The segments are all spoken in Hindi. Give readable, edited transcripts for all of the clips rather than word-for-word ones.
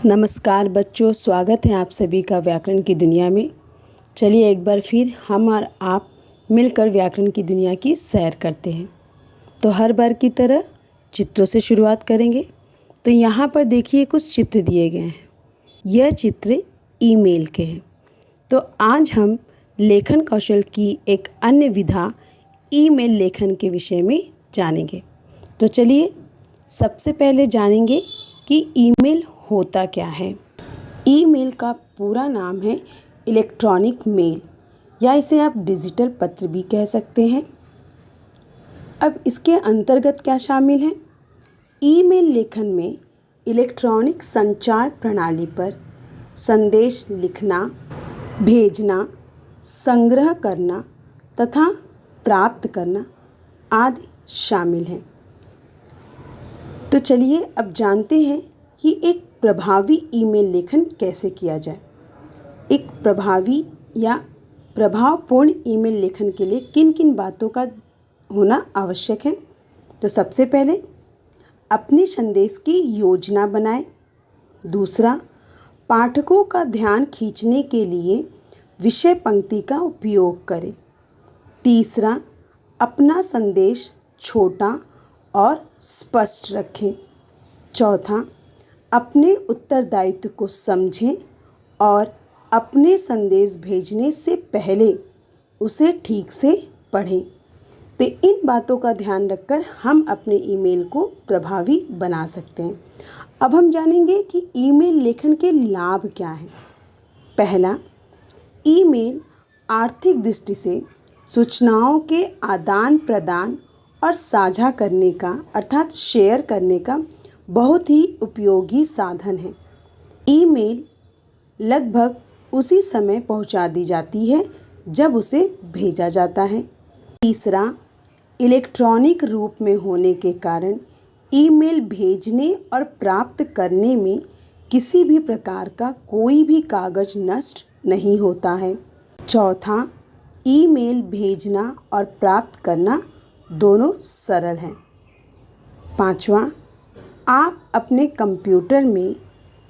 नमस्कार बच्चों, स्वागत है आप सभी का व्याकरण की दुनिया में। चलिए एक बार फिर हम और आप मिलकर व्याकरण की दुनिया की सैर करते हैं। तो हर बार की तरह चित्रों से शुरुआत करेंगे। तो यहाँ पर देखिए कुछ चित्र दिए गए हैं। यह चित्र ईमेल के हैं। तो आज हम लेखन कौशल की एक अन्य विधा ईमेल लेखन के विषय में जानेंगे। तो चलिए सबसे पहले जानेंगे कि ईमेल होता क्या है। ईमेल का पूरा नाम है इलेक्ट्रॉनिक मेल, या इसे आप डिजिटल पत्र भी कह सकते हैं। अब इसके अंतर्गत क्या शामिल है? ईमेल लेखन में इलेक्ट्रॉनिक संचार प्रणाली पर संदेश लिखना, भेजना, संग्रह करना तथा प्राप्त करना आदि शामिल हैं। तो चलिए अब जानते हैं कि एक प्रभावी ईमेल लेखन कैसे किया जाए। एक प्रभावी या प्रभावपूर्ण ईमेल लेखन के लिए किन किन बातों का होना आवश्यक है? तो सबसे पहले अपने संदेश की योजना बनाएं। दूसरा, पाठकों का ध्यान खींचने के लिए विषय पंक्ति का उपयोग करें। तीसरा, अपना संदेश छोटा और स्पष्ट रखें। चौथा, अपने उत्तरदायित्व को समझें और अपने संदेश भेजने से पहले उसे ठीक से पढ़ें। तो इन बातों का ध्यान रखकर हम अपने ईमेल को प्रभावी बना सकते हैं। अब हम जानेंगे कि ईमेल लेखन के लाभ क्या हैं। पहला, ईमेल आर्थिक दृष्टि से सूचनाओं के आदान प्रदान और साझा करने का अर्थात शेयर करने का बहुत ही उपयोगी साधन है। ईमेल लगभग उसी समय पहुंचा दी जाती है जब उसे भेजा जाता है। तीसरा, इलेक्ट्रॉनिक रूप में होने के कारण ईमेल भेजने और प्राप्त करने में किसी भी प्रकार का कोई भी कागज नष्ट नहीं होता है। चौथा, ईमेल भेजना और प्राप्त करना दोनों सरल हैं। पांचवा, आप अपने कंप्यूटर में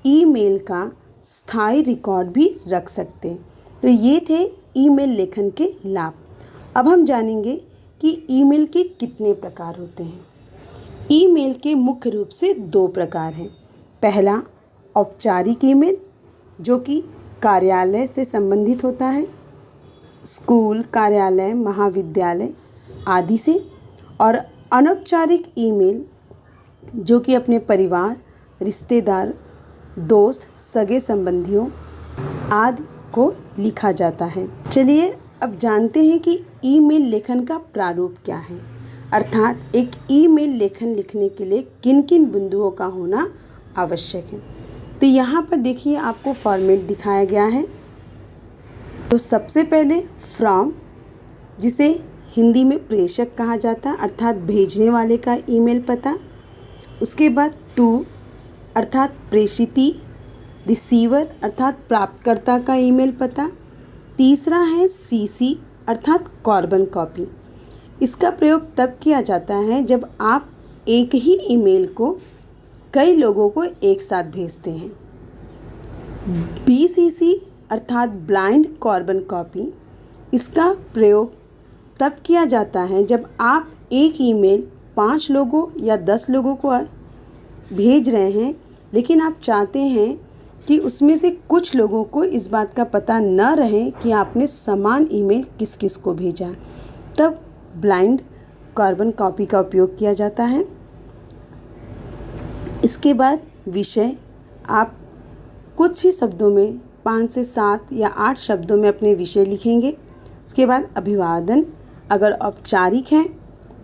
ईमेल का स्थायी रिकॉर्ड भी रख सकते हैं। तो ये थे ईमेल लेखन के लाभ। अब हम जानेंगे कि ईमेल के कितने प्रकार होते हैं। ईमेल के मुख्य रूप से दो प्रकार हैं। पहला, औपचारिक ईमेल, जो कि कार्यालय से संबंधित होता है, स्कूल, कार्यालय, महाविद्यालय आदि से। और अनौपचारिक ईमेल, जो कि अपने परिवार, रिश्तेदार, दोस्त, सगे संबंधियों आदि को लिखा जाता है। चलिए अब जानते हैं कि ईमेल लेखन का प्रारूप क्या है, अर्थात एक ईमेल लेखन लिखने के लिए किन किन बिंदुओं का होना आवश्यक है। तो यहाँ पर देखिए आपको फॉर्मेट दिखाया गया है। तो सबसे पहले फ्रॉम, जिसे हिंदी में प्रेषक कहा जाता है, अर्थात भेजने वाले का ईमेल पता। उसके बाद टू, अर्थात प्रेषिती, रिसीवर अर्थात प्राप्तकर्ता का ईमेल पता। तीसरा है सीसी, अर्थात कार्बन कॉपी। इसका प्रयोग तब किया जाता है जब आप एक ही ईमेल को कई लोगों को एक साथ भेजते हैं। बीसीसी, अर्थात ब्लाइंड कार्बन कॉपी। इसका प्रयोग तब किया जाता है जब आप एक ईमेल 5 लोगों या 10 लोगों को भेज रहे हैं, लेकिन आप चाहते हैं कि उसमें से कुछ लोगों को इस बात का पता न रहे कि आपने समान ईमेल किस किस को भेजा, तब ब्लाइंड कार्बन कॉपी का उपयोग किया जाता है। इसके बाद विषय, आप कुछ ही शब्दों में 5 से 7 या 8 शब्दों में अपने विषय लिखेंगे। उसके बाद अभिवादन, अगर औपचारिक है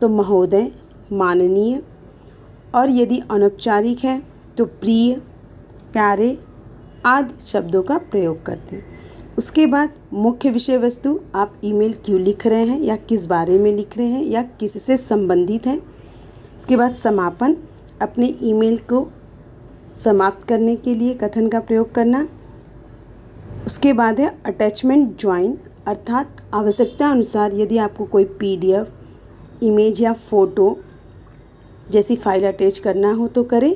तो महोदय, माननीय, और यदि अनौपचारिक है तो प्रिय, प्यारे आदि शब्दों का प्रयोग करते हैं। उसके बाद मुख्य विषय वस्तु, आप ईमेल क्यों लिख रहे हैं या किस बारे में लिख रहे हैं या किससे संबंधित है। उसके बाद समापन, अपने ईमेल को समाप्त करने के लिए कथन का प्रयोग करना। उसके बाद है अटैचमेंट ज्वाइन, अर्थात आवश्यकता अनुसार यदि आपको कोई PDF, इमेज या फ़ोटो जैसी फाइल अटैच करना हो तो करें।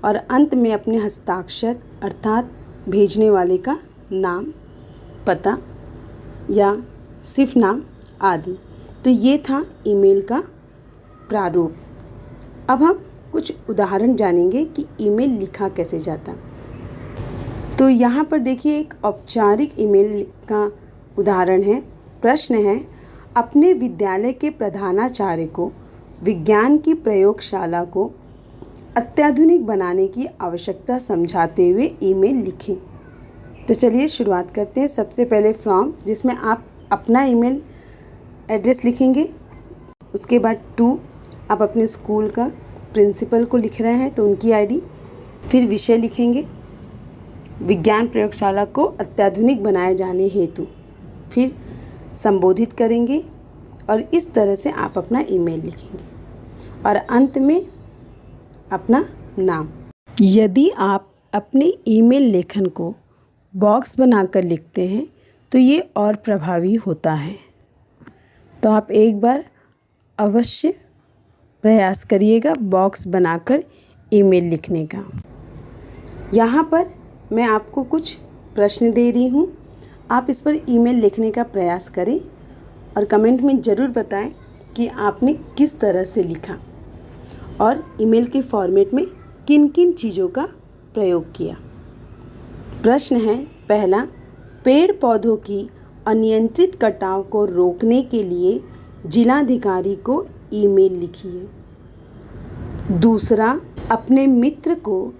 और अंत में अपने हस्ताक्षर अर्थात भेजने वाले का नाम, पता या सिर्फ नाम आदि। तो ये था ईमेल का प्रारूप। अब हम कुछ उदाहरण जानेंगे कि ईमेल लिखा कैसे जाता। तो यहाँ पर देखिए एक औपचारिक ईमेल का उदाहरण है। प्रश्न है, अपने विद्यालय के प्रधानाचार्य को विज्ञान की प्रयोगशाला को अत्याधुनिक बनाने की आवश्यकता समझाते हुए ईमेल लिखें। तो चलिए शुरुआत करते हैं। सबसे पहले फ्रॉम, जिसमें आप अपना ईमेल एड्रेस लिखेंगे। उसके बाद टू, आप अपने स्कूल का प्रिंसिपल को लिख रहे हैं तो उनकी आईडी। फिर विषय लिखेंगे, विज्ञान प्रयोगशाला को अत्याधुनिक बनाए जाने हेतु। फिर संबोधित करेंगे और इस तरह से आप अपना ईमेल लिखेंगे और अंत में अपना नाम। यदि आप अपने ईमेल लेखन को बॉक्स बनाकर लिखते हैं तो ये और प्रभावी होता है। तो आप एक बार अवश्य प्रयास करिएगा बॉक्स बनाकर ईमेल लिखने का। यहाँ पर मैं आपको कुछ प्रश्न दे रही हूँ, आप इस पर ईमेल लिखने का प्रयास करें और कमेंट में ज़रूर बताएं कि आपने किस तरह से लिखा और ईमेल के फॉर्मेट में किन किन चीज़ों का प्रयोग किया। प्रश्न है पहला, पेड़ पौधों की अनियंत्रित कटाव को रोकने के लिए जिलाधिकारी को ईमेल लिखिए। दूसरा, अपने मित्र को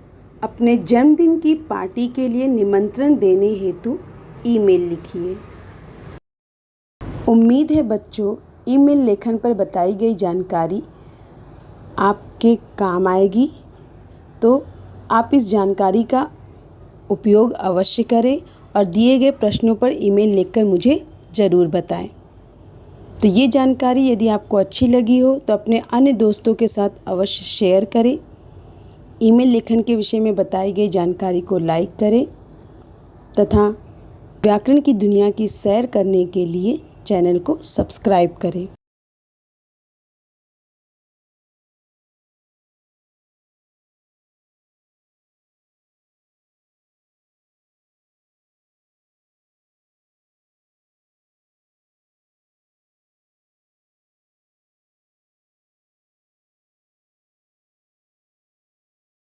अपने जन्मदिन की पार्टी के लिए निमंत्रण देने हेतु ईमेल लिखिए। उम्मीद है बच्चों, ईमेल लेखन पर बताई गई जानकारी आपके काम आएगी। तो आप इस जानकारी का उपयोग अवश्य करें और दिए गए प्रश्नों पर ईमेल लिखकर मुझे ज़रूर बताएं। तो ये जानकारी यदि आपको अच्छी लगी हो तो अपने अन्य दोस्तों के साथ अवश्य शेयर करें। ईमेल लेखन के विषय में बताई गई जानकारी को लाइक करें तथा व्याकरण की दुनिया की सैर करने के लिए चैनल को सब्सक्राइब करें।